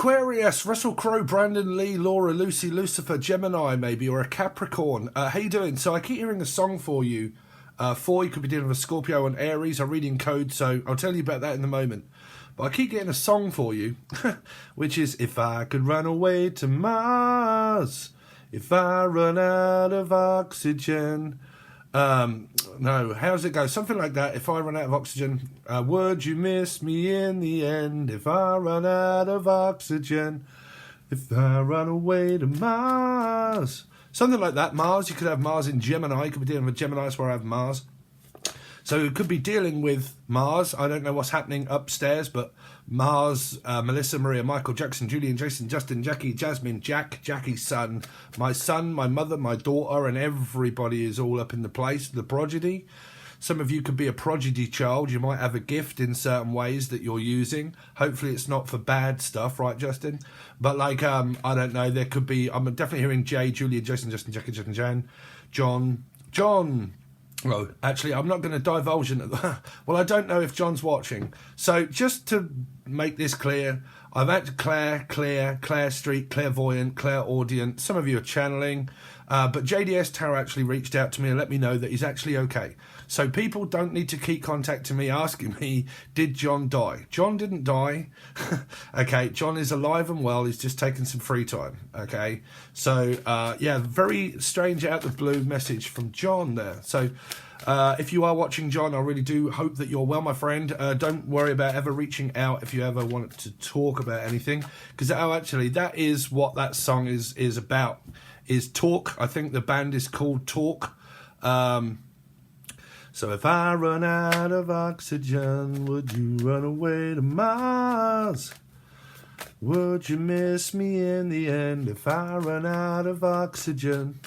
Aquarius, Russell Crowe, Brandon Lee, Laura, Lucy, Lucifer, Gemini maybe, or a Capricorn. How you doing? So I keep hearing a song for you. You could be dealing with a Scorpio and Aries. I'm reading code, so I'll tell you about that in a moment. But I keep getting a song for you, which is, if I could run away to Mars, if I run out of oxygen. No, how's it go? Something like that. If I run out of oxygen, would you miss me in the end? If I run out of oxygen, if I run away to Mars. Something like that. Mars, you could have Mars in Gemini. You could be dealing with Gemini, that's where I have Mars. So it could be dealing with Mars. I don't know what's happening upstairs, but Mars, Melissa, Maria, Michael, Jackson, Julian, Jason, Justin, Jackie, Jasmine, Jack, Jackie's son, my mother, my daughter, and everybody is all up in the place. The prodigy. Some of you could be a prodigy child. You might have a gift in certain ways that you're using. Hopefully it's not for bad stuff, right, Justin? But like, I don't know, there could be, I'm definitely hearing Jay, Julia, Jason, Justin, Jackie, Justin, Jan, John. Well, actually, I'm not going to divulge into that. Well, I don't know if John's watching. So just to make this clear, I've had Claire Street, clairvoyant, clairaudient. Some of you are channeling. But JDS Tarot actually reached out to me and let me know that he's actually okay. So people don't need to keep contacting me asking me, did John die? John didn't die. Okay, John is alive and well. He's just taking some free time. Okay, so yeah, very strange out of the blue message from John there. So if you are watching, John, I really do hope that you're well, my friend. Don't worry about ever reaching out if you ever want to talk about anything, because actually that is what that song is about. Is Talk. I think the band is called Talk. So if I run out of oxygen, would you run away to Mars? Would you miss me in the end if I run out of oxygen?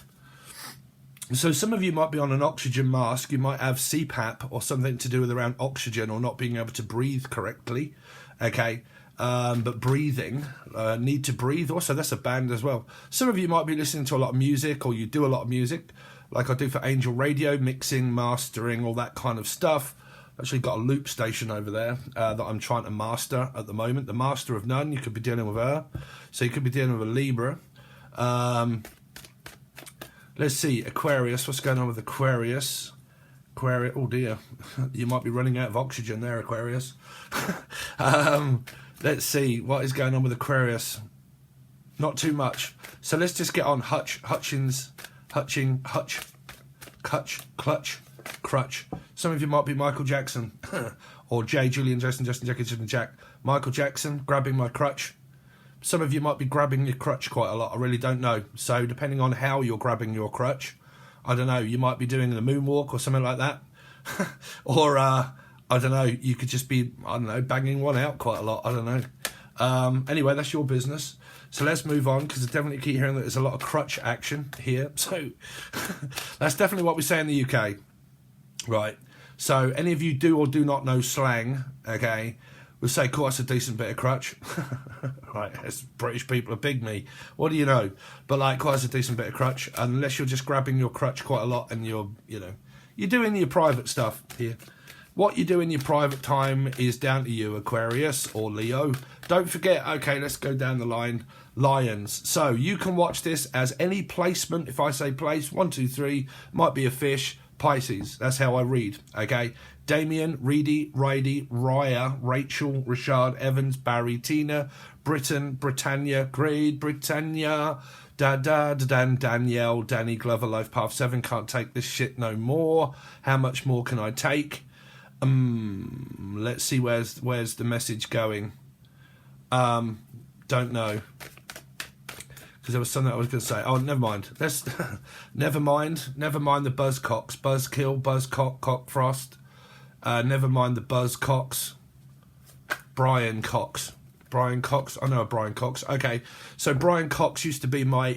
So some of you might be on an oxygen mask. You might have CPAP or something to do with around oxygen or not being able to breathe correctly. Okay. But breathing, need to breathe. Also, that's a band as well. Some of you might be listening to a lot of music, or you do a lot of music, like I do for Angel Radio, mixing, mastering, all that kind of stuff. Actually got a loop station over there that I'm trying to master at the moment. The Master of None, you could be dealing with her. So you could be dealing with a Libra. Let's see, Aquarius. What's going on with Aquarius? Aquarius, oh dear. You might be running out of oxygen there, Aquarius. Let's see, what is going on with Aquarius? Not too much. So let's just get on Hutchins, Crutch. Some of you might be Michael Jackson. Or Jay, Julian, Jason, Justin, Jackie, Justin, Jack. Michael Jackson, grabbing my crutch. Some of you might be grabbing your crutch quite a lot. I really don't know. So depending on how you're grabbing your crutch, I don't know, you might be doing the moonwalk or something like that. Or, I don't know, you could just be, I don't know, banging one out quite a lot. I don't know. Anyway, that's your business. So let's move on, because I definitely keep hearing that there's a lot of crutch action here. So that's definitely what we say in the UK. Right. So any of you do or do not know slang, okay, we'll say, cool, that's a decent bit of crutch. Right, as British people are big me. What do you know? But like, cool, that's a decent bit of crutch, unless you're just grabbing your crutch quite a lot and you're doing your private stuff here. What you do in your private time is down to you, Aquarius or Leo. Don't forget, okay, let's go down the line. Lions. So you can watch this as any placement. If I say place, 1, 2, 3, might be a fish. Pisces. That's how I read. Okay. Damien, Reedy, Ridey, Raya, Rachel, Richard, Evans, Barry, Tina, Britain, Britannia, Great Britannia, Danielle, Danny Glover, Life Path 7, can't take this shit no more. How much more can I take? Let's see where's the message going. Don't know. Because there was something I was going to say. Oh, never mind. Let's never mind the Buzzcocks. Buzzkill, Buzzcock, Cockfrost. Never mind the Buzzcocks. Brian Cox. I know a Brian Cox. Okay, so Brian Cox used to be my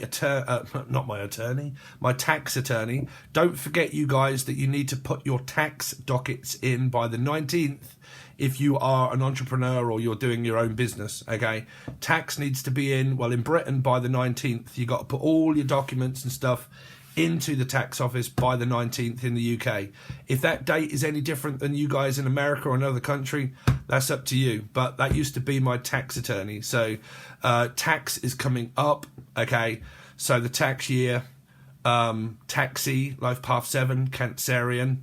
not my attorney, my tax attorney. Don't forget, you guys, that you need to put your tax dockets in by the 19th if you are an entrepreneur or you're doing your own business. Okay, tax needs to be in, well, in Britain by the 19th. You got to put all your documents and stuff into the tax office by the 19th in the UK. If that date is any different than you guys in America or another country, that's up to you. But that used to be my tax attorney. So tax is coming up, okay? So the tax year, taxi, life path 7, Cancerian,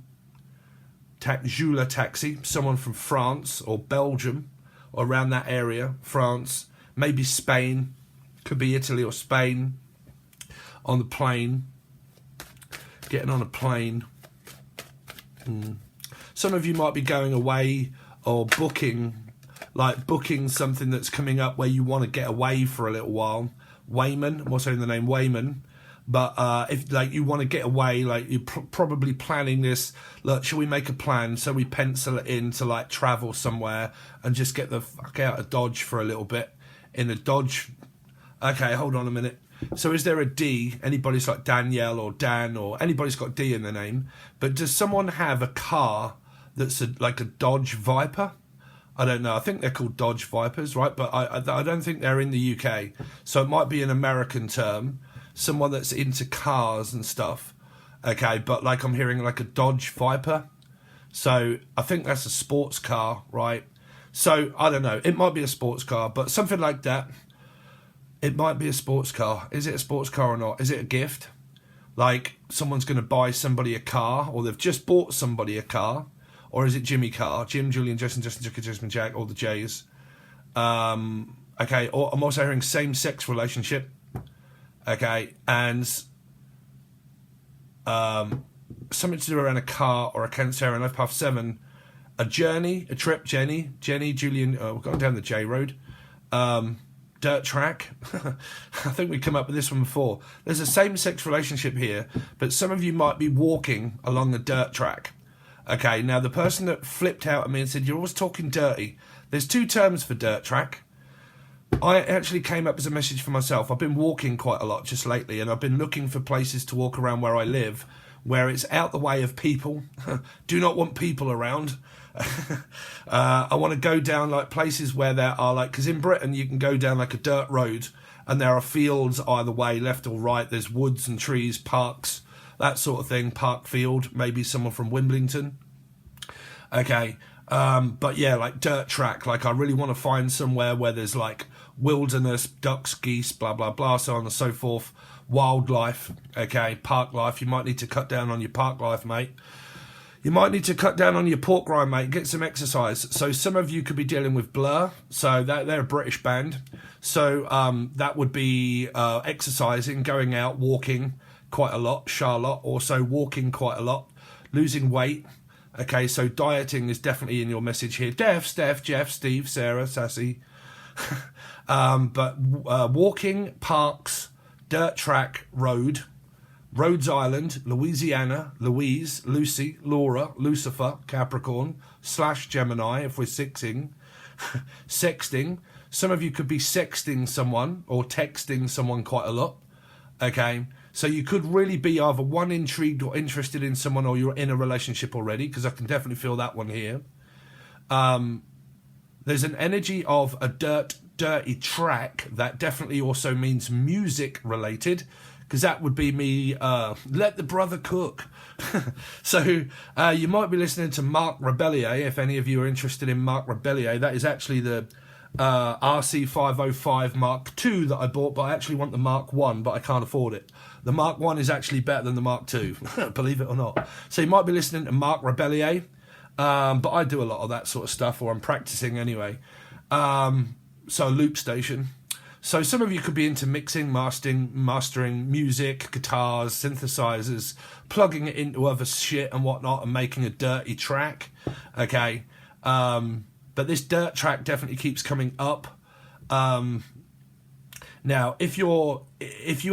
Jula taxi, someone from France or Belgium or around that area, France, maybe Spain, could be Italy or Spain, on the plane, getting on a plane. Some of you might be going away or booking something that's coming up where you want to get away for a little while. Wayman, I'm also in the name Wayman. But if like you want to get away, like you're probably planning this, look, shall we make a plan? So we pencil it in to like travel somewhere and just get the fuck out of Dodge for a little bit. In a Dodge. Okay, hold on a minute. So is there a D? Anybody's like Danielle or Dan or anybody's got D in their name. But does someone have a car that's like a Dodge Viper? I don't know. I think they're called Dodge Vipers, right? But I don't think they're in the UK. So it might be an American term. Someone that's into cars and stuff. Okay, but like I'm hearing like a Dodge Viper. So I think that's a sports car, right? So I don't know. It might be a sports car, but something like that. It might be a sports car. Is it a sports car or not? Is it a gift? Like someone's going to buy somebody a car, or they've just bought somebody a car, or is it Jimmy Carr? Jim, Julian, Justin, Jasmine, Jack, all the J's. Okay, or I'm also hearing same-sex relationship. Okay, and something to do around a car or a Cancerian, life path 7, a journey, a trip, Jenny, Julian, we've gone down the J road. Dirt track. I think we come up with this one before. There's a same-sex relationship here, but some of you might be walking along the dirt track. Okay, now the person that flipped out at me and said, you're always talking dirty. There's 2 terms for dirt track. I actually came up as a message for myself. I've been walking quite a lot just lately, and I've been looking for places to walk around where I live, where it's out the way of people. Do not want people around. I want to go down like places where there are like, because in Britain you can go down like a dirt road and there are fields either way, left or right. There's woods and trees, parks, that sort of thing. Park field, maybe someone from Wimbledon. Okay, but yeah, like dirt track. Like I really want to find somewhere where there's like wilderness, ducks, geese, blah blah blah, so on and so forth. Wildlife, okay, park life. You might need to cut down on your park life, mate. You might need to cut down on your pork rind, mate. Get some exercise. So some of you could be dealing with Blur. So they're a British band. So that would be exercising, going out, walking quite a lot. Charlotte also walking quite a lot. Losing weight. Okay, so dieting is definitely in your message here. Steph, Jeff, Steve, Sarah, Sassy. But walking, parks, dirt track, road. Rhodes Island, Louisiana, Louise, Lucy, Laura, Lucifer, Capricorn, / Gemini, if we're sexting. Some of you could be sexting someone or texting someone quite a lot. Okay, so you could really be either one, intrigued or interested in someone, or you're in a relationship already, because I can definitely feel that one here. There's an energy of a dirty track that definitely also means music related. Because that would be me, let the brother cook. So you might be listening to Marc Rebellier, if any of you are interested in Marc Rebellier. That is actually the RC505 Mark II that I bought, but I actually want the Mark I, but I can't afford it. The Mark I is actually better than the Mark II, believe it or not. So you might be listening to Marc Rebellier, but I do a lot of that sort of stuff, or I'm practicing anyway. So Loop Station. So some of you could be into mixing, mastering music, guitars, synthesizers, plugging it into other shit and whatnot and making a dirty track. Okay. But this dirt track definitely keeps coming up. Now, if you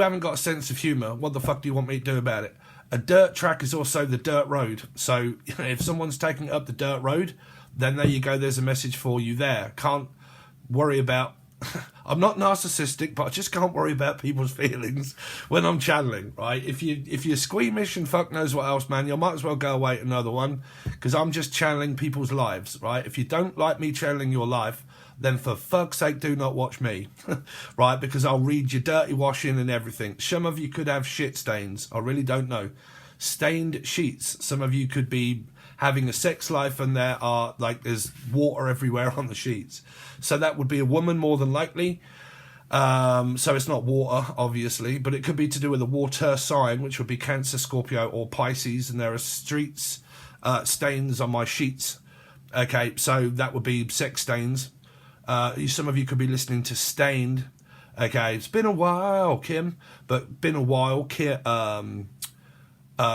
haven't got a sense of humor, what the fuck do you want me to do about it? A dirt track is also the dirt road. So if someone's taking up the dirt road, then there you go. There's a message for you there. Can't worry about... I'm not narcissistic, but I just can't worry about people's feelings when I'm channeling, right? If you're squeamish and fuck knows what else, man, you might as well go away to another one, because I'm just channeling people's lives, right? If you don't like me channeling your life, then for fuck's sake, do not watch me, right? Because I'll read your dirty washing and everything. Some of you could have shit stains. I really don't know. Stained sheets. Some of you could be having a sex life and there's water everywhere on the sheets. So that would be a woman more than likely. So it's not water, obviously, but it could be to do with a water sign, which would be Cancer, Scorpio, or Pisces. And there are stains on my sheets. Okay, so that would be sex stains. Some of you could be listening to Stained. Okay, it's been a while, Kim, but been a while.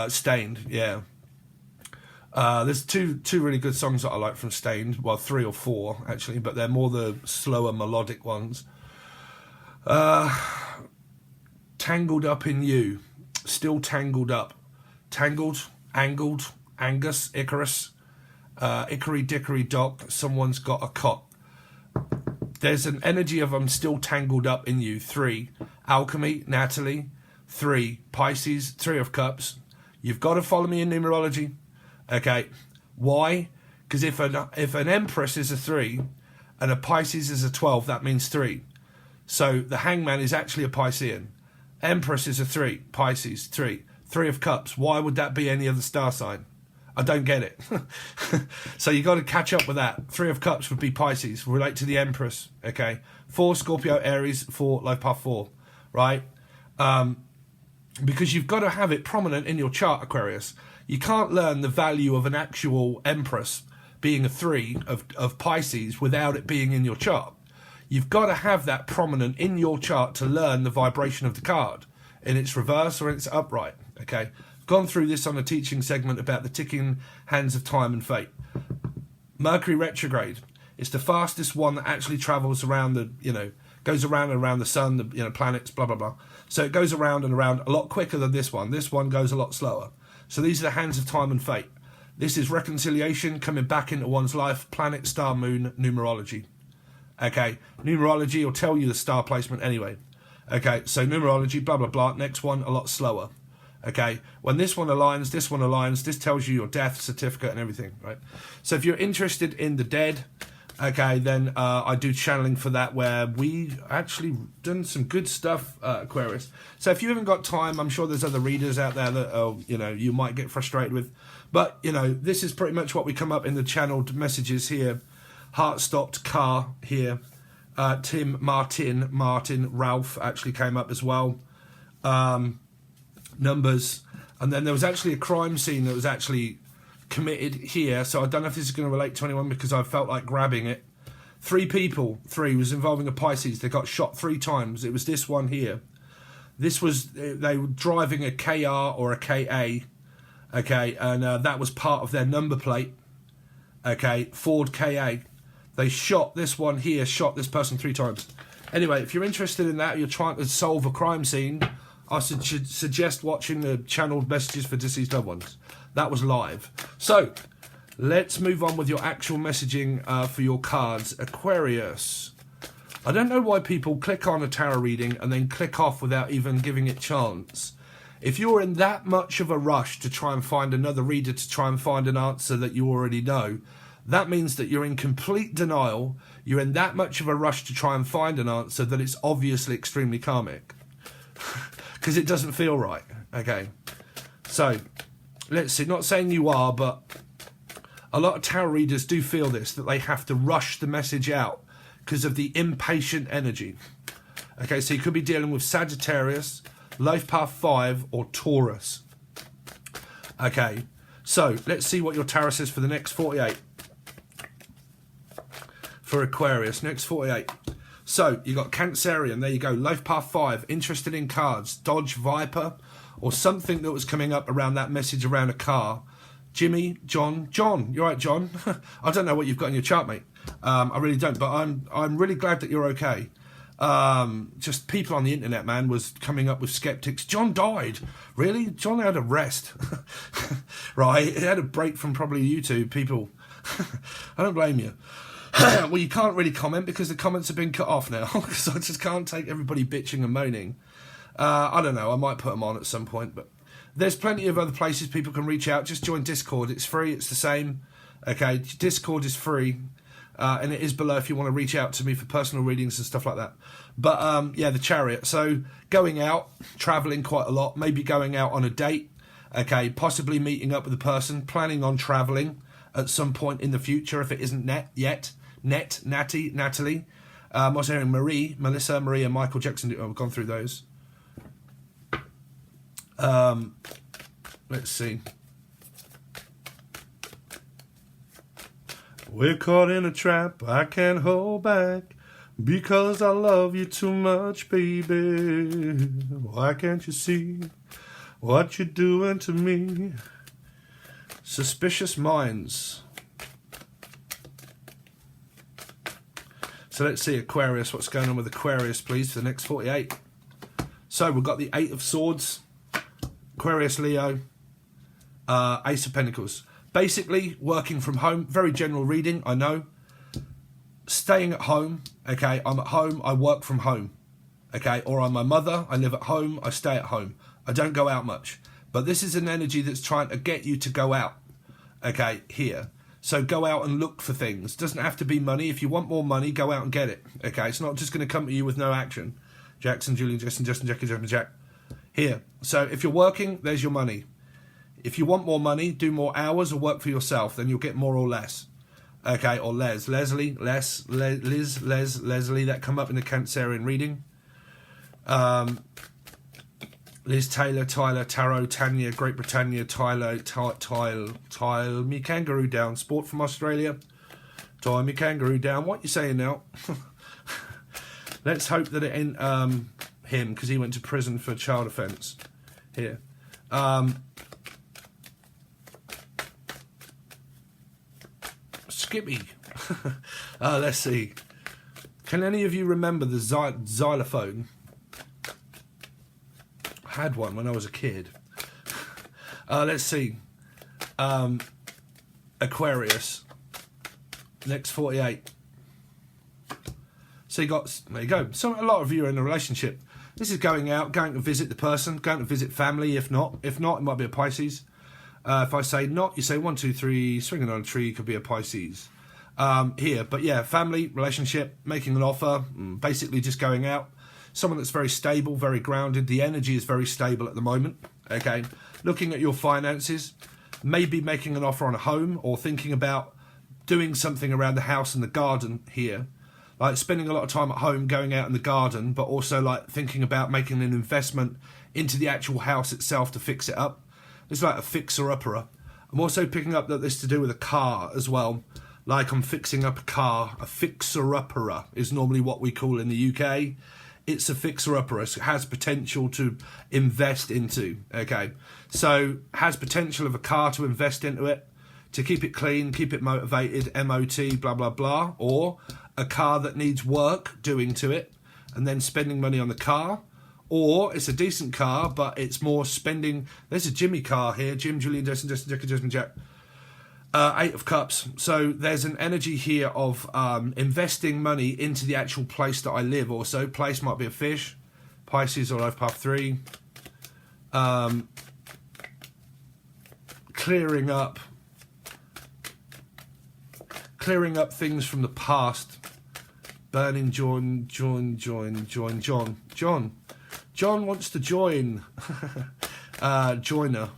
Stained, yeah. There's two really good songs that I like from Stained. Well, 3 or 4 actually, but they're more the slower melodic ones. Tangled Up in You, Still Tangled Up, Tangled, Angled, Angus, Icarus, Ickery Dickory Dock, Someone's Got a Cot. There's an energy of I'm still tangled up in you. 3, Alchemy, Natalie. 3, Pisces, 3 of Cups. You've got to follow me in numerology. Okay, why? Because if an Empress is a 3 and a Pisces is a 12, that means 3. So the Hangman is actually a Piscean. Empress is a 3, Pisces, 3. 3 of Cups, why would that be any other star sign? I don't get it. So you got to catch up with that. 3 of Cups would be Pisces, relate to the Empress. Okay, 4 Scorpio, Aries, 4 Life Path 4, right? Because you've got to have it prominent in your chart, Aquarius. You can't learn the value of an actual Empress being a 3 of Pisces without it being in your chart. You've got to have that prominent in your chart to learn the vibration of the card in its reverse or in its upright. Okay, gone through this on a teaching segment about the ticking hands of time and fate. Mercury retrograde. It's the fastest one that actually travels around goes around and around the sun, the planets, blah, blah, blah. So it goes around and around a lot quicker than this one. This one goes a lot slower. So these are the hands of time and fate. This is reconciliation, coming back into one's life, planet, star, moon, numerology. Okay, numerology will tell you the star placement anyway. Okay, so numerology, blah, blah, blah. Next one, a lot slower. Okay, when this one aligns, this tells you your death certificate and everything, right? So if you're interested in the dead, okay, then I do channeling for that, where we actually done some good stuff, Aquarius. So if you haven't got time, I'm sure there's other readers out there that you might get frustrated with, but this is pretty much what we come up in the channeled messages here. Heart Stopped Car here. Tim, Martin, Ralph actually came up as well. Numbers, and then there was actually a crime scene that was actually committed here, so I don't know if this is going to relate to anyone because I felt like grabbing it. 3 people, 3 was involving a Pisces. They got shot 3 times. It was this one here. This was, they were driving a KR or a KA, okay, and that was part of their number plate, okay, Ford KA. They shot this one here, shot this person 3 times. Anyway, if you're interested in that, you're trying to solve a crime scene, I should suggest watching the channeled messages for deceased loved ones. That was live. So, let's move on with your actual messaging for your cards. Aquarius. I don't know why people click on a tarot reading and then click off without even giving it chance. If you're in that much of a rush to try and find another reader to try and find an answer that you already know, that means that you're in complete denial. You're in that much of a rush to try and find an answer that it's obviously extremely karmic. Because it doesn't feel right. Okay. So, let's see. Not saying you are, but a lot of tarot readers do feel this, that they have to rush the message out because of the impatient energy. Okay, so you could be dealing with Sagittarius, Life Path 5, or Taurus. Okay, so let's see what your tarot says for the next 48. For Aquarius, next 48. So, you got Cancerian, there you go, Life Path 5, interested in cards, Dodge Viper, or something that was coming up around that message around a car. Jimmy, John, you're right, John. I don't know what you've got in your chart, mate. I really don't, but I'm really glad that you're okay. Just people on the internet, man, was coming up with skeptics. John died. Really? John had a rest. Right? He had a break from probably YouTube. People, I don't blame you. Well, you can't really comment because the comments have been cut off now, because I just can't take everybody bitching and moaning. I don't know, I might put them on at some point, but there's plenty of other places people can reach out. Just join Discord, it's free, it's the same. Okay, Discord is free. And it is below if you want to reach out to me for personal readings and stuff like that. But yeah, the Chariot. So going out, traveling quite a lot, maybe going out on a date, okay, possibly meeting up with a person, planning on traveling at some point in the future if it isn't Natalie. I'm also hearing Marie, Melissa, Maria, Michael Jackson. I've gone through those. Let's see. We're caught in a trap I can't hold back because I love you too much, baby. Why can't you see what you're doing to me? Suspicious minds. So let's see, Aquarius. What's going on with Aquarius, please, for the next 48? So we've got the Eight of Swords, Aquarius, Leo, Ace of Pentacles. Basically, working from home, very general reading, I know. Staying at home, okay, I'm at home, I work from home, okay, or I'm my mother, I live at home, I stay at home. I don't go out much. But this is an energy that's trying to get you to go out, okay, here. So go out and look for things. Doesn't have to be money. If you want more money, go out and get it, okay? It's not just going to come to you with no action. Jackson, Julian, Justin, Jackie, Jack. Here. So if you're working, there's your money. If you want more money, do more hours or work for yourself, then you'll get more or less. Okay, or Leslie, that come up in the Cancerian reading. Liz, Taylor, Tyler, Tarot, Tanya, Great Britannia, Tyler, Tile, me kangaroo down. Sport from Australia. Tie me kangaroo down. What you saying now? Let's hope that it ain't him, because he went to prison for child offence. Here. Skippy. Let's see. Can any of you remember the xylophone? I had one when I was a kid. Let's see. Aquarius. Next 48. So there you go. So a lot of you are in a relationship. This is going out, going to visit the person, going to visit family. If not, it might be a Pisces. If I say not, you say 1, 2, 3, swinging on a tree, could be a Pisces. Here, but yeah, family, relationship, making an offer, basically just going out. Someone that's very stable, very grounded. The energy is very stable at the moment. Okay, looking at your finances, maybe making an offer on a home or thinking about doing something around the house and the garden here. Like spending a lot of time at home, going out in the garden, but also like thinking about making an investment into the actual house itself to fix it up. It's like a fixer-upper. I'm also picking up that this is to do with a car as well. Like I'm fixing up a car. A fixer-upper is normally what we call in the UK. It's a fixer-upper. It has potential to invest into. Okay, so has potential of a car to invest into it, to keep it clean, keep it motivated, MOT, blah, blah, blah. Or a car that needs work doing to it and then spending money on the car. Or it's a decent car, but it's more spending. There's a Jimmy car here. Jim, Julian, Justin, Jack. Eight of Cups. So there's an energy here of investing money into the actual place that I live. Also, place might be a fish. Pisces or life path 3. Clearing up things from the past. Burning John. John wants to join. Joiner.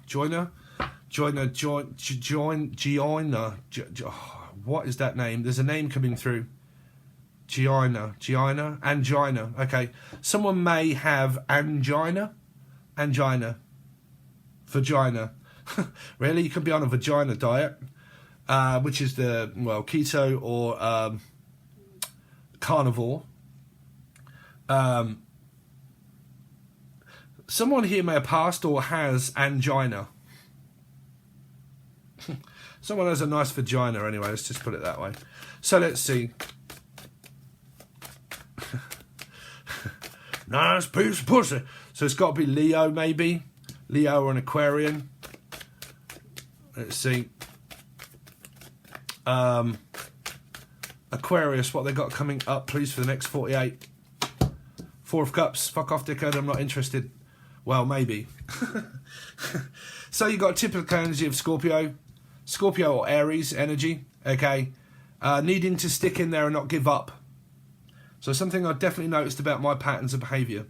What is that name? There's a name coming through. Angina. Okay. Someone may have angina. Vagina. Really? You could be on a vagina diet, which is the, keto or carnivore. Someone here may have passed or has angina. Someone has a nice vagina anyway, let's just put it that way. So let's see. Nice piece of pussy. So it's got to be Leo maybe. Leo or an Aquarian. Let's see. Aquarius, what they got coming up please for the next 48. 4 of Cups. Fuck off, dickhead, I'm not interested. Well, maybe. So you got typical energy of Scorpio or Aries energy, okay? Needing to stick in there and not give up. So something I definitely noticed about my patterns of behaviour.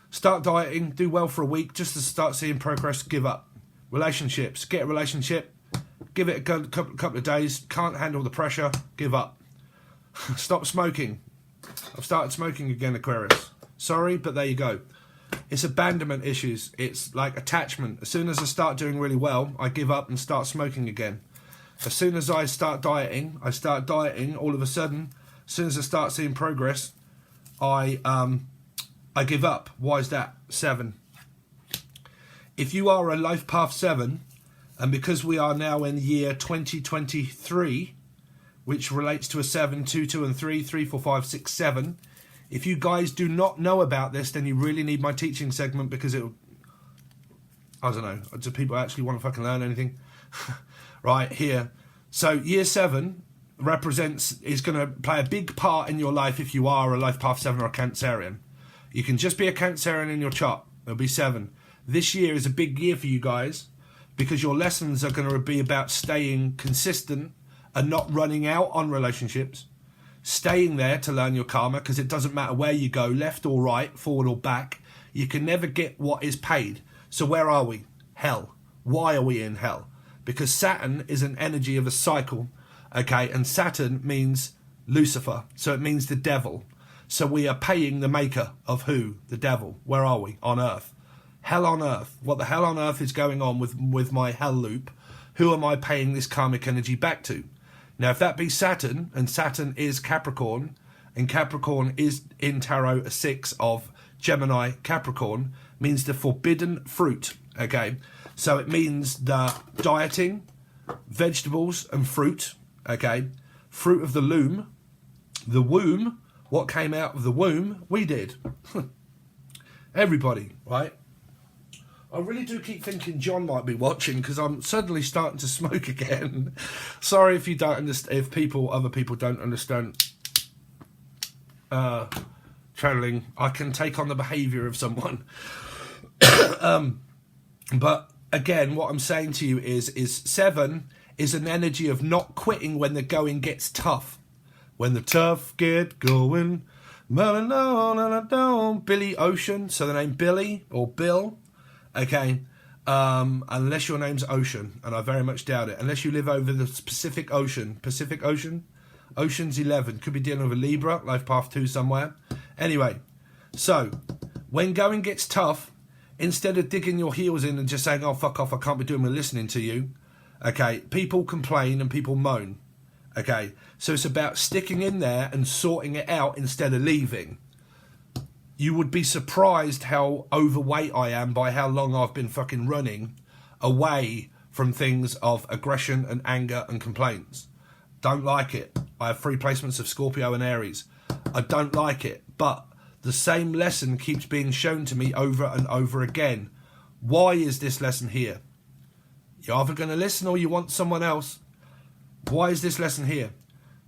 Start dieting, do well for a week, just to start seeing progress, give up. Relationships, get a relationship, give it a couple of days, can't handle the pressure, give up. Stop smoking. I've started smoking again, Aquarius. Sorry, but there you go. It's abandonment issues. It's like attachment. As soon as I start doing really well, I give up and start smoking again. As soon as I start dieting, all of a sudden, as soon as I start seeing progress, I give up. Why is that? 7. If you are a life path 7, and because we are now in year 2023, which relates to a 7, 2, 2 and 3, 3, 4, 5, 6, 7, if you guys do not know about this, then you really need my teaching segment, because it'll, I don't know, do people actually want to fucking learn anything? Right, here. So year 7 is going to play a big part in your life if you are a life path 7 or a Cancerian. You can just be a Cancerian in your chart. It'll be 7. This year is a big year for you guys, because your lessons are going to be about staying consistent and not running out on relationships. Staying there to learn your karma, because it doesn't matter where you go, left or right, forward or back. You can never get what is paid. So where are we? Hell. Why are we in hell? Because Saturn is an energy of a cycle, okay? And Saturn means Lucifer, so it means the devil. So we are paying the maker of who? The devil. Where are we? On Earth. Hell on Earth. What the hell on Earth is going on with my hell loop? Who am I paying this karmic energy back to? Now, if that be Saturn, and Saturn is Capricorn, and Capricorn is in Tarot a 6 of Gemini Capricorn, means the forbidden fruit, okay? So it means the dieting, vegetables and fruit, okay? Fruit of the loom, the womb, what came out of the womb, we did. Everybody, right? I really do keep thinking John might be watching, because I'm suddenly starting to smoke again. Sorry if you don't understand, if other people don't understand channeling. I can take on the behaviour of someone. But again, what I'm saying to you is 7 is an energy of not quitting when the going gets tough. When the tough get going, Billy Ocean, so the name Billy or Bill. Okay, unless your name's Ocean, and I very much doubt it. Unless you live over the Pacific Ocean. Pacific Ocean? Ocean's 11. Could be dealing with a Libra, life path 2 somewhere. Anyway, so, when going gets tough, instead of digging your heels in and just saying, oh, fuck off, I can't be doing with listening to you, okay, people complain and people moan. Okay, so it's about sticking in there and sorting it out instead of leaving. You would be surprised how overweight I am by how long I've been fucking running away from things of aggression and anger and complaints. Don't like it. I have 3 placements of Scorpio and Aries. I don't like it. But the same lesson keeps being shown to me over and over again. Why is this lesson here? You're either going to listen or you want someone else. Why is this lesson here?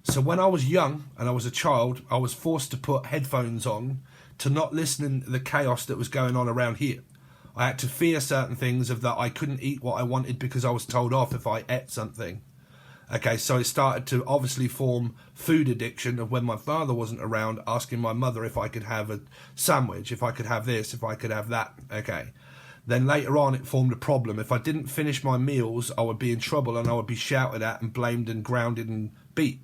So when I was young and I was a child, I was forced to put headphones on to not listen to the chaos that was going on around here. I had to fear certain things of that I couldn't eat what I wanted because I was told off if I ate something. Okay, so it started to obviously form food addiction of when my father wasn't around, asking my mother if I could have a sandwich, if I could have this, if I could have that. Okay. Then later on it formed a problem. If I didn't finish my meals, I would be in trouble and I would be shouted at and blamed and grounded and beat.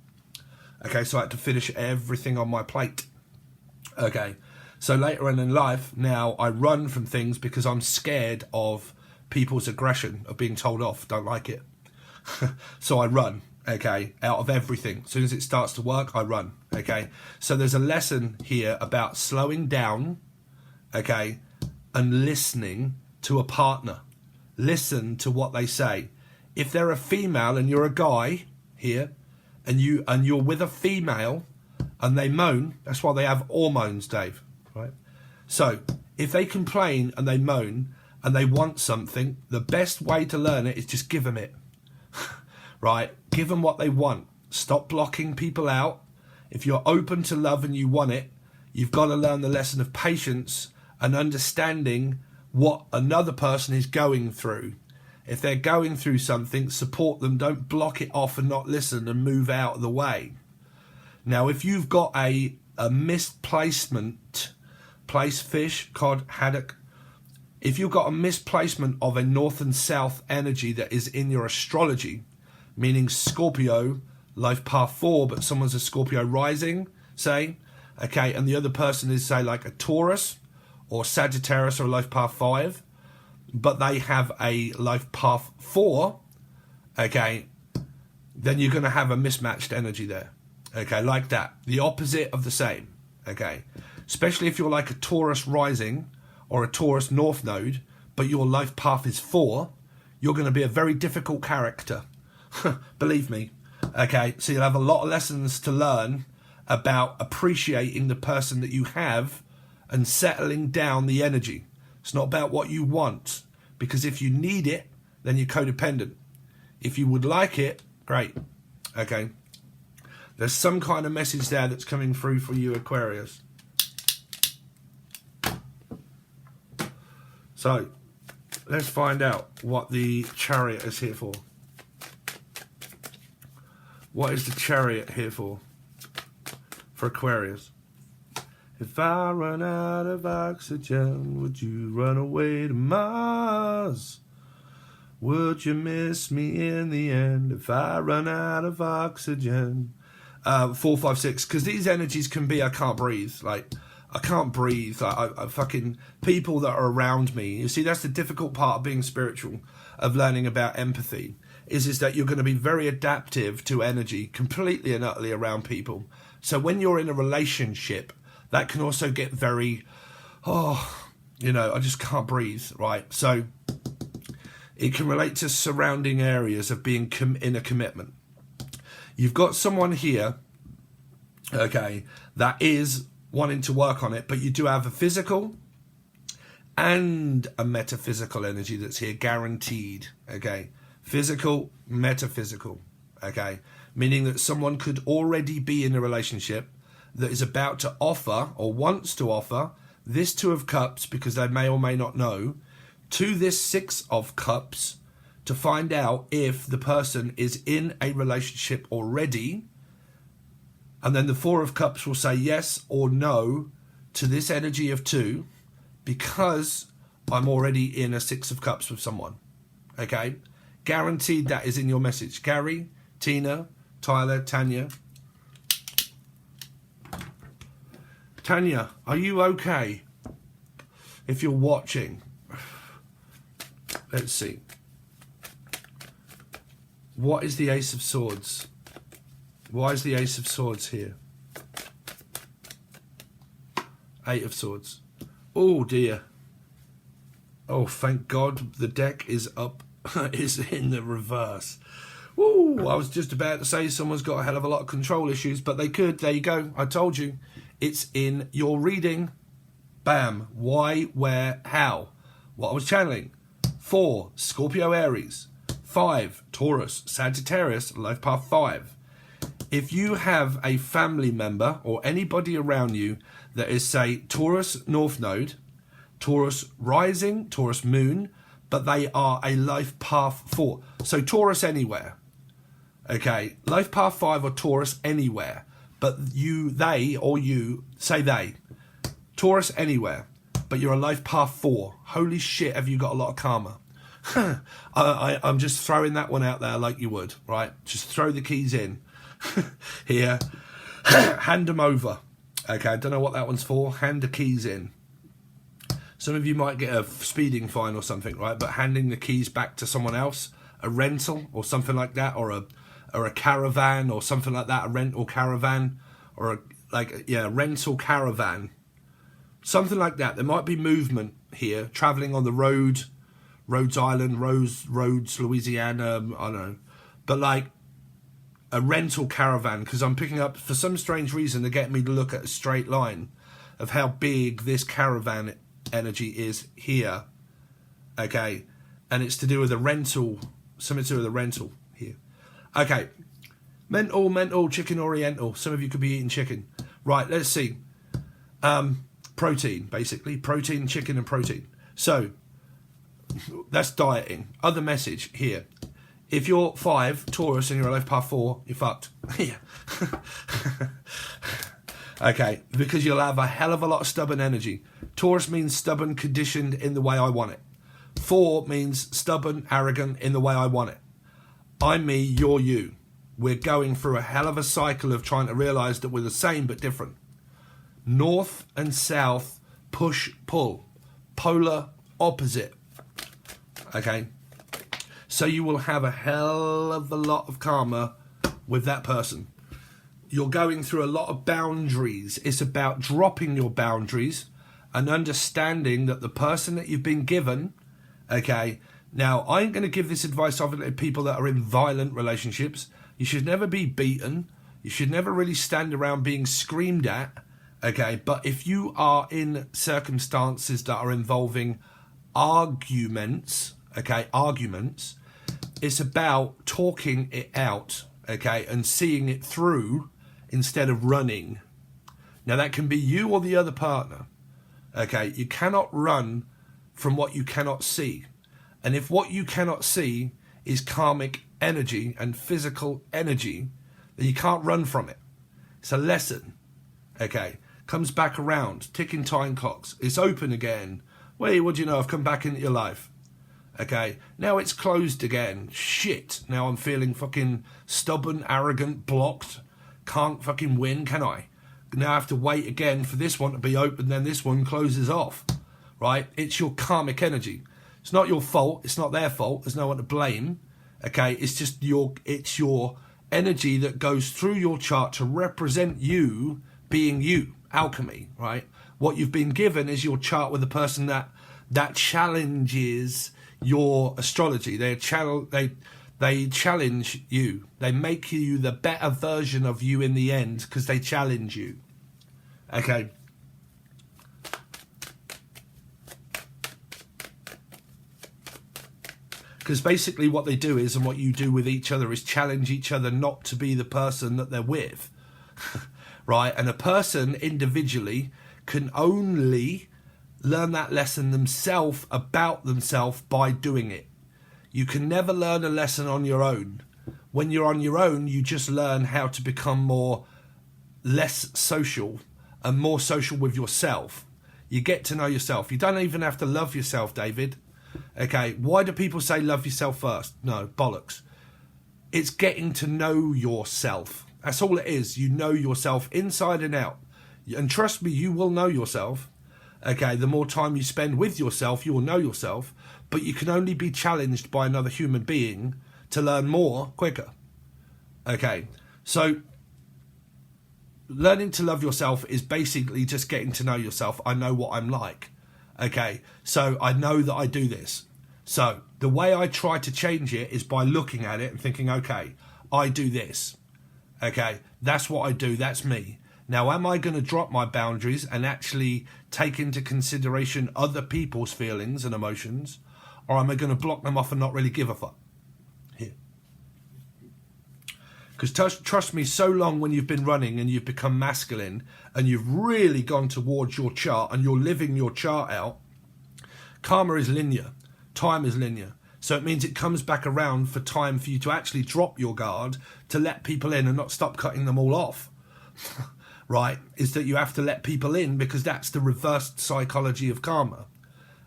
Okay, so I had to finish everything on my plate. Okay. So later on in life, now I run from things because I'm scared of people's aggression, of being told off, don't like it. So I run, okay, out of everything. As soon as it starts to work, I run, okay. So there's a lesson here about slowing down, okay, and listening to a partner. Listen to what they say. If they're a female and you're a guy here, and you're with a female and they moan, that's why they have hormones, Dave. Right? So if they complain and they moan and they want something, the best way to learn it is just give them it. Right? Give them what they want. Stop blocking people out. If you're open to love and you want it, you've got to learn the lesson of patience and understanding what another person is going through. If they're going through something, support them. Don't block it off and not listen and move out of the way. Now, if you've got a misplacement, place, fish, cod, haddock, if you've got a misplacement of a north and south energy that is in your astrology, meaning Scorpio, life path 4, but someone's a Scorpio rising, say, okay, and the other person is, say, like a Taurus or Sagittarius or life path 5, but they have a life path 4, okay, then you're going to have a mismatched energy there, okay, like that. The opposite of the same, okay, especially if you're like a Taurus rising or a Taurus north node, but your life path is 4, you're going to be a very difficult character. Believe me. Okay, so you'll have a lot of lessons to learn about appreciating the person that you have and settling down the energy. It's not about what you want, because if you need it, then you're codependent. If you would like it, great. Okay, there's some kind of message there that's coming through for you, Aquarius. So let's find out what the Chariot is here for. What is the Chariot here for Aquarius? If I run out of oxygen, would you run away to Mars? Would you miss me in the end if I run out of oxygen? 4, 5, 6, because these energies can be, I can't breathe. Like, I can't breathe. I fucking, people that are around me. You see, that's the difficult part of being spiritual, of learning about empathy. Is that you're going to be very adaptive to energy, completely and utterly around people. So when you're in a relationship, that can also get very, I just can't breathe, right? So it can relate to surrounding areas of being in a commitment. You've got someone here, okay, that is wanting to work on it, but you do have a physical and a metaphysical energy that's here, guaranteed, okay? Physical, metaphysical, okay? Meaning that someone could already be in a relationship that is about to offer or wants to offer this 2 of Cups, because they may or may not know, to this 6 of Cups to find out if the person is in a relationship already. And then the 4 of Cups will say yes or no to this energy of 2, because I'm already in a 6 of Cups with someone, okay? Guaranteed that is in your message. Gary, Tina, Tyler, Tanya. Tanya, are you okay? If you're watching. Let's see. What is the Ace of Swords? Why is the Ace of Swords here? 8 of Swords. Oh dear. Oh, thank God the deck is up. Is in the reverse. Woo, I was just about to say someone's got a hell of a lot of control issues, but they could. There you go. I told you. It's in your reading. Bam. Why, where, how. What I was channeling. 4, Scorpio, Aries. 5, Taurus, Sagittarius, life path 5. If you have a family member or anybody around you that is, say, Taurus North Node, Taurus Rising, Taurus Moon, but they are a life path 4. So Taurus anywhere. Okay, life path 5 or Taurus anywhere. But they, say they. Taurus anywhere, but you're a life path 4. Holy shit, have you got a lot of karma. I'm just throwing that one out there like you would, right? Just throw the keys in. Here. Hand them over. Okay, I don't know what that one's for. Hand the keys in. Some of you might get a speeding fine or something, right? But handing the keys back to someone else, a rental or something like that, or a caravan or something like that, a rental caravan, or rental caravan, something like that. There might be movement here, traveling on the road, Rhodes Island, Rhodes, Louisiana, I don't know, but like a rental caravan, because I'm picking up, for some strange reason, to get me to look at a straight line of how big this caravan energy is here, okay, and it's to do with a rental, something to do with a rental here, okay. Mental, chicken oriental. Some of you could be eating chicken, right? Let's see. Protein, basically, protein, chicken, and protein. So That's dieting. Other message here. If you're 5, Taurus, and you're a life path 4, you're fucked. Yeah. Okay, because you'll have a hell of a lot of stubborn energy. Taurus means stubborn, conditioned in the way I want it. 4 means stubborn, arrogant in the way I want it. I'm me, you're you. We're going through a hell of a cycle of trying to realise that we're the same but different. North and south, push, pull. Polar opposite. Okay? So you will have a hell of a lot of karma with that person. You're going through a lot of boundaries. It's about dropping your boundaries and understanding that the person that you've been given, okay, now I ain't going to give this advice obviously to people that are in violent relationships. You should never be beaten. You should never really stand around being screamed at, okay, but if you are in circumstances that are involving arguments, okay, arguments, it's about talking it out, okay, and seeing it through instead of running. Now that can be you or the other partner, okay? You cannot run from what you cannot see. And if what you cannot see is karmic energy and physical energy, then you can't run from it. It's a lesson, okay? Comes back around, ticking time clocks. It's open again. Wait, what do you know? I've come back into your life. Okay, now it's closed again. Shit, now I'm feeling fucking stubborn, arrogant, blocked. Can't fucking win, can I? Now I have to wait again for this one to be open, then this one closes off. Right? It's your karmic energy. It's not your fault. It's not their fault. There's no one to blame. Okay, it's just it's your energy that goes through your chart to represent you being you. Alchemy, right? What you've been given is your chart with the person that challenges your astrology. They challenge you. They make you the better version of you in the end because they challenge you. Okay. Because basically what they do is, and what you do with each other is challenge each other not to be the person that they're with. Right? And a person individually can only learn that lesson themselves about themselves by doing it. You can never learn a lesson on your own. When you're on your own, you just learn how to become less social and more social with yourself. You get to know yourself. You don't even have to love yourself, David. Okay, why do people say love yourself first? No, bollocks. It's getting to know yourself. That's all it is. You know yourself inside and out. And trust me, you will know yourself. Okay, the more time you spend with yourself, you will know yourself. But you can only be challenged by another human being to learn more quicker. Okay, so learning to love yourself is basically just getting to know yourself. I know what I'm like. Okay, so I know that I do this. So the way I try to change it is by looking at it and thinking, okay, I do this. Okay, that's what I do. That's me. Now, am I going to drop my boundaries and actually take into consideration other people's feelings and emotions? Or am I going to block them off and not really give a fuck? Here. Because trust me, so long when you've been running and you've become masculine and you've really gone towards your chart and you're living your chart out, karma is linear. Time is linear. So it means it comes back around for time for you to actually drop your guard, to let people in and not stop cutting them all off. Right? Is that you have to let people in because that's the reversed psychology of karma.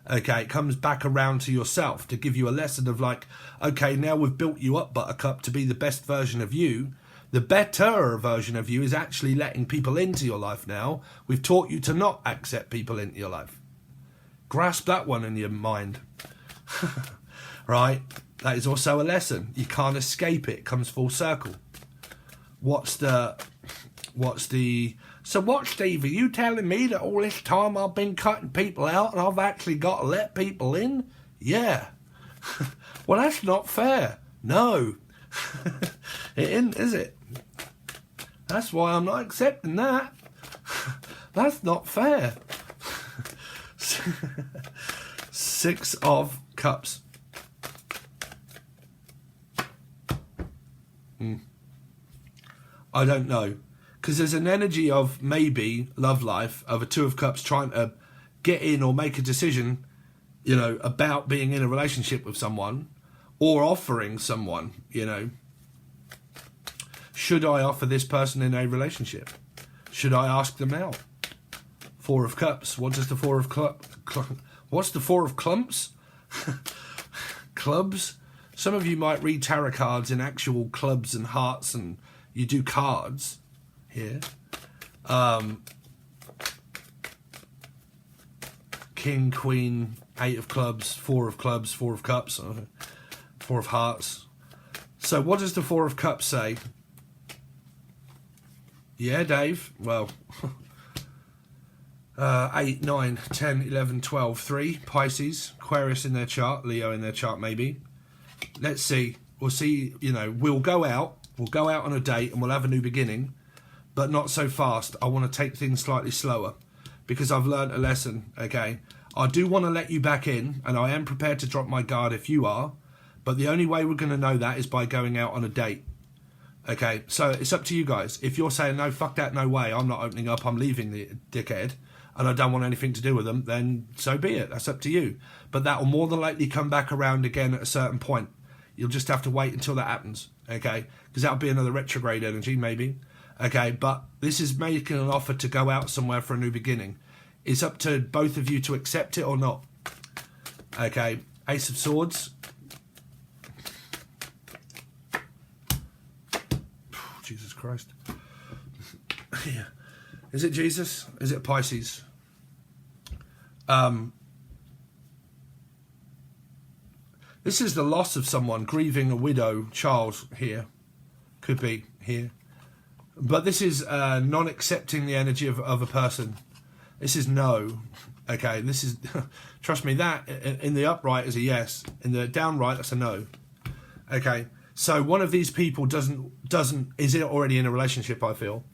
Okay, it comes back around to yourself to give you a lesson of like, okay, now we've built you up, Buttercup, to be the best version of you. The better version of you is actually letting people into your life now. We've taught you to not accept people into your life. Grasp that one in your mind. Right? That is also a lesson. You can't escape it. It comes full circle. So what, Steve, are you telling me that all this time I've been cutting people out and I've actually got to let people in? Yeah. Well, that's not fair. No. It isn't, is it? That's why I'm not accepting that. That's not fair. 6 of Cups. I don't know. Because there's an energy of maybe love life of a 2 of Cups trying to get in or make a decision you know, about being in a relationship with someone or offering someone, you know, should I offer this person in a relationship? Should I ask them out? Four of Cups. What does the Four of what's the Four of Clumps? Clubs. Some of you might read tarot cards in actual clubs and hearts, and you do cards here. King, Queen, Eight of Clubs, Four of Clubs, Four of Cups, Four of Hearts. So what does the Four of Cups say? Yeah, Dave. Well, 8, 9, 10, 11, 12, 3. Pisces, Aquarius in their chart, Leo in their chart maybe. Let's see. We'll see, you know, we'll go out on a date and we'll have a new beginning, but not so fast. I want to take things slightly slower because I've learned a lesson, okay? I do want to let you back in, and I am prepared to drop my guard if you are, but the only way we're going to know that is by going out on a date. Okay, so it's up to you guys. If you're saying, no, fuck that, no way, I'm not opening up, I'm leaving the dickhead, and I don't want anything to do with them, then so be it. That's up to you. But that will more than likely come back around again at a certain point. You'll just have to wait until that happens, okay? Because that'll be another retrograde energy, maybe. Okay, but this is making an offer to go out somewhere for a new beginning. It's up to both of you to accept it or not. Okay, Ace of Swords. Jesus Christ. Yeah. Is it Jesus? Is it Pisces? This is the loss of someone, grieving a widow, child here. Could be here. But this is non-accepting the energy of a person. This is no. Okay, this is, trust me, that in the upright is a yes. In the downright, that's a no. Okay, so one of these people is already in a relationship, I feel.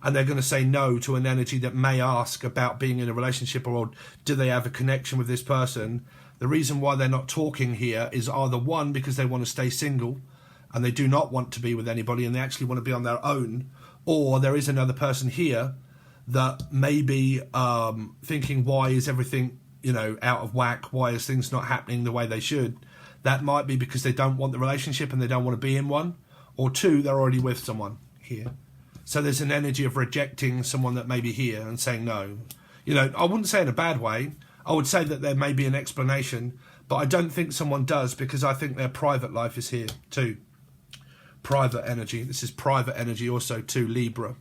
And they're going to say no to an energy that may ask about being in a relationship, or do they have a connection with this person? The reason why they're not talking here is either one, because they want to stay single and they do not want to be with anybody and they actually want to be on their own, or there is another person here that may be thinking, why is everything, you know, out of whack? Why is things not happening the way they should? That might be because they don't want the relationship and they don't want to be in one, or two, they're already with someone here. So there's an energy of rejecting someone that may be here and saying no. You know, I wouldn't say in a bad way. I would say that there may be an explanation, but I don't think someone does, because I think their private life is here too. Private energy. This is private energy also too, Libra.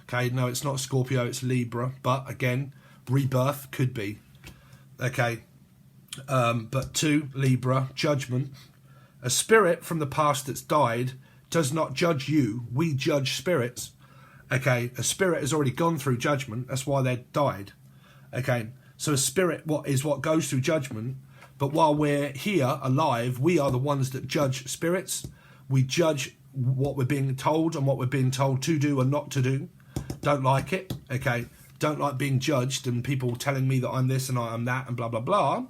Okay, no, it's not Scorpio, it's Libra. But again, rebirth could be. Okay, but two, Libra, judgment. A spirit from the past that's died does not judge you. We judge spirits. Okay, a spirit has already gone through judgment. That's why they died. Okay, so a spirit what goes through judgment. But while we're here alive, we are the ones that judge spirits. We judge what we're being told and what we're being told to do and not to do. Don't like it. Okay, don't like being judged and people telling me that I'm this and I'm that and blah blah blah.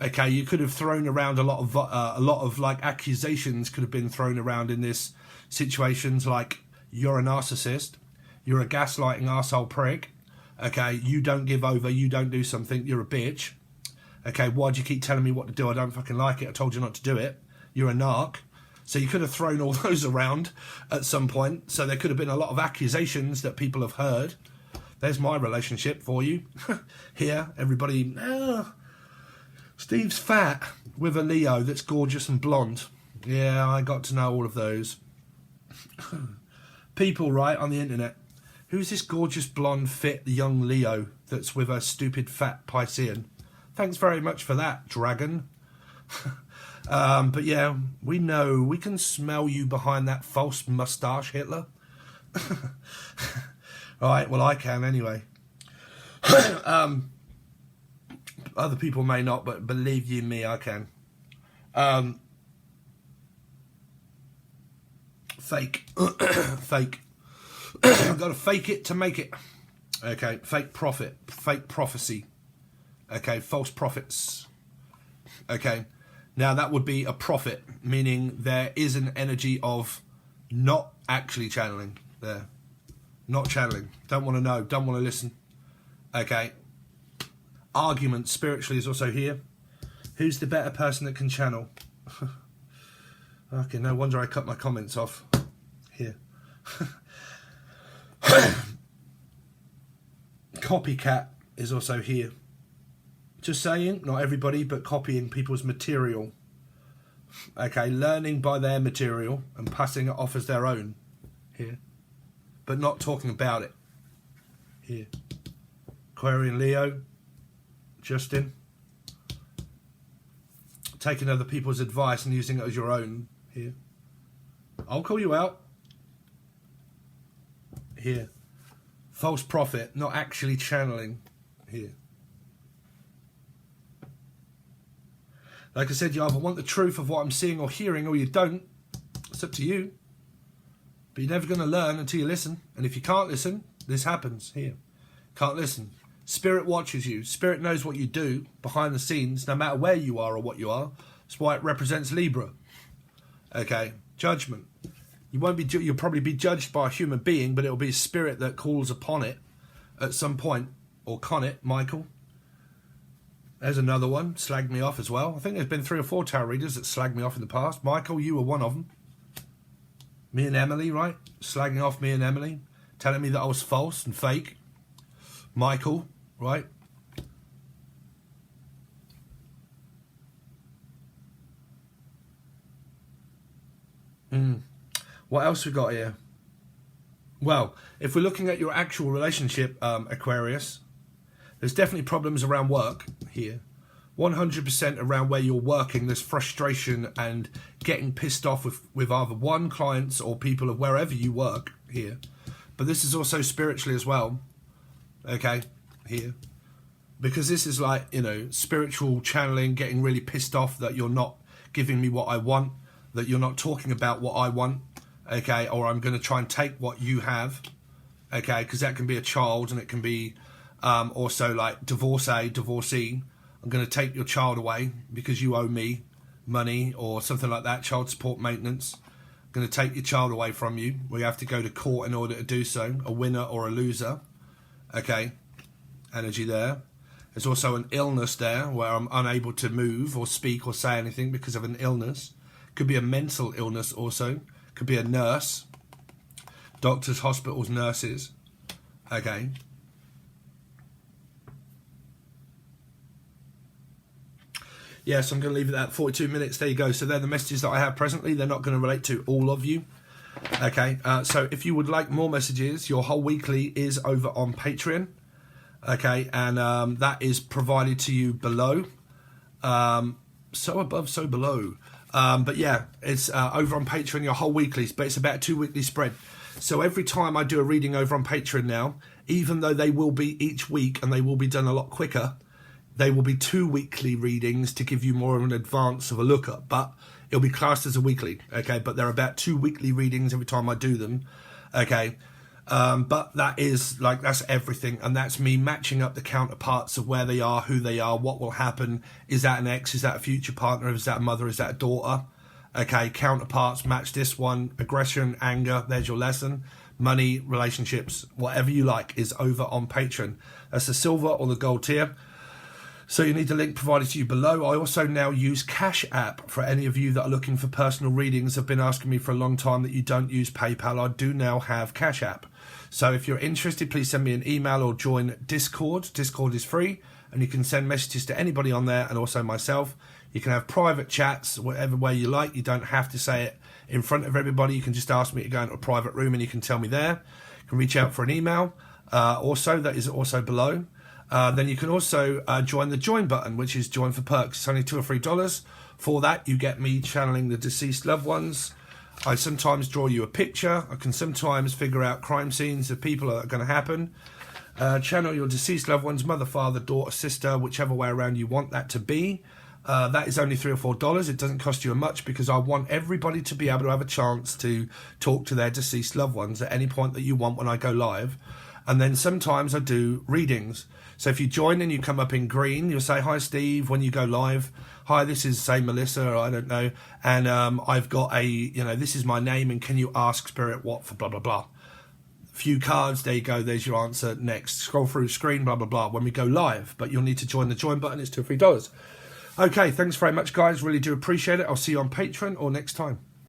Okay, you could have thrown around a lot of like accusations could have been thrown around in this situations, like you're a narcissist, you're a gaslighting arsehole prick, okay, you don't give over, you don't do something, you're a bitch, okay, why do you keep telling me what to do? I don't fucking like it, I told you not to do it, you're a narc. So you could have thrown all those around at some point, so there could have been a lot of accusations that people have heard. There's my relationship for you. Here, everybody, Steve's fat with a Leo that's gorgeous and blonde. Yeah, I got to know all of those. People, right, on the internet. Who's this gorgeous, blonde, fit, young Leo that's with a stupid, fat Piscean? Thanks very much for that, dragon. But yeah, we know, we can smell you behind that false moustache, Hitler. Right, well, I can anyway. Other people may not, but believe you me, I can. Fake. Fake. I've got to fake it to make it. Okay, fake prophet. Fake prophecy. Okay, false prophets. Okay, now that would be a prophet, meaning there is an energy of not actually channeling there. Not channeling. Don't want to know. Don't want to listen. Okay. Argument spiritually is also here. Who's the better person that can channel? Okay, no wonder I cut my comments off. Here. Copycat is also here. Just saying, not everybody, but copying people's material. Okay, learning by their material and passing it off as their own. Here. But not talking about it. Here. Aquarian Leo. Justin. Taking other people's advice and using it as your own. Here. I'll call you out. Here. False prophet, not actually channeling. Here. Like I said, you either want the truth of what I'm seeing or hearing, or you don't. It's up to you. But you're never going to learn until you listen. And if you can't listen, this happens. Here. Can't listen. Spirit watches you. Spirit knows what you do behind the scenes, no matter where you are or what you are. That's why it represents Libra. Okay. Judgment. You'll probably be judged by a human being, but it'll be a spirit that calls upon it at some point. Or con it, Michael. There's another one. Slagged me off as well. I think there's been 3 or 4 tarot readers that slagged me off in the past. Michael, you were one of them. Me and Emily, right? Slagging off me and Emily. Telling me that I was false and fake. Michael, right? What else we got here? Well, if we're looking at your actual relationship, Aquarius, there's definitely problems around work here. 100% around where you're working, there's frustration and getting pissed off with either one, clients or people of wherever you work here. But this is also spiritually as well. Okay, here. Because this is like, you know, spiritual channeling, getting really pissed off that you're not giving me what I want, that you're not talking about what I want, okay, or I'm going to try and take what you have, okay, because that can be a child and it can be also like divorcee. I'm going to take your child away because you owe me money or something like that, child support maintenance. I'm going to take your child away from you. We have to go to court in order to do so, a winner or a loser. Okay, energy there. There's also an illness there where I'm unable to move or speak or say anything because of an illness. Could be a mental illness also. Could be a nurse. Doctors, hospitals, nurses. Okay. Yes, I'm going to leave it at 42 minutes. There you go. So they're the messages that I have presently. They're not going to relate to all of you. Okay. So if you would like more messages, your whole weekly is over on Patreon. Okay. And that is provided to you below. So above, so below. But yeah, it's over on Patreon, your whole weeklies. But it's about a 2-weekly spread. So every time I do a reading over on Patreon now, even though they will be each week and they will be done a lot quicker, they will be 2 weekly readings to give you more of an advance of a look at, but it'll be classed as a weekly, okay? But they're about 2 weekly readings every time I do them, okay? But that is, like, that's everything, and that's me matching up the counterparts of where they are, who they are, what will happen. Is that an ex? Is that a future partner? Is that a mother? Is that a daughter? Okay, counterparts, match this one. Aggression, anger, there's your lesson. Money, relationships, whatever you like is over on Patreon. That's the silver or the gold tier. So you need the link provided to you below. I also now use Cash App for any of you that are looking for personal readings. Have been asking me for a long time that you don't use PayPal. I do now have Cash App. So if you're interested, please send me an email or join Discord. Discord is free and you can send messages to anybody on there and also myself. You can have private chats, whatever way you like. You don't have to say it in front of everybody. You can just ask me to go into a private room and you can tell me there. You can reach out for an email. Also, that is also below. Then you can also join the join button, which is join for perks. It's only $2 or $3. For that, you get me channeling the deceased loved ones. I sometimes draw you a picture. I can sometimes figure out crime scenes of people that are going to happen. Channel your deceased loved ones, mother, father, daughter, sister, whichever way around you want that to be. That is only $3 or $4. It doesn't cost you much because I want everybody to be able to have a chance to talk to their deceased loved ones at any point that you want when I go live. And then sometimes I do readings. So if you join and you come up in green, you'll say, hi, Steve, when you go live. Hi, this is, say, Melissa, or I don't know. And I've got this is my name, and can you ask Spirit what for blah, blah, blah. Few cards, there you go, there's your answer. Next, scroll through screen, blah, blah, blah, when we go live. But you'll need to join the join button, it's $2 or $3. Okay, thanks very much, guys. Really do appreciate it. I'll see you on Patreon or next time.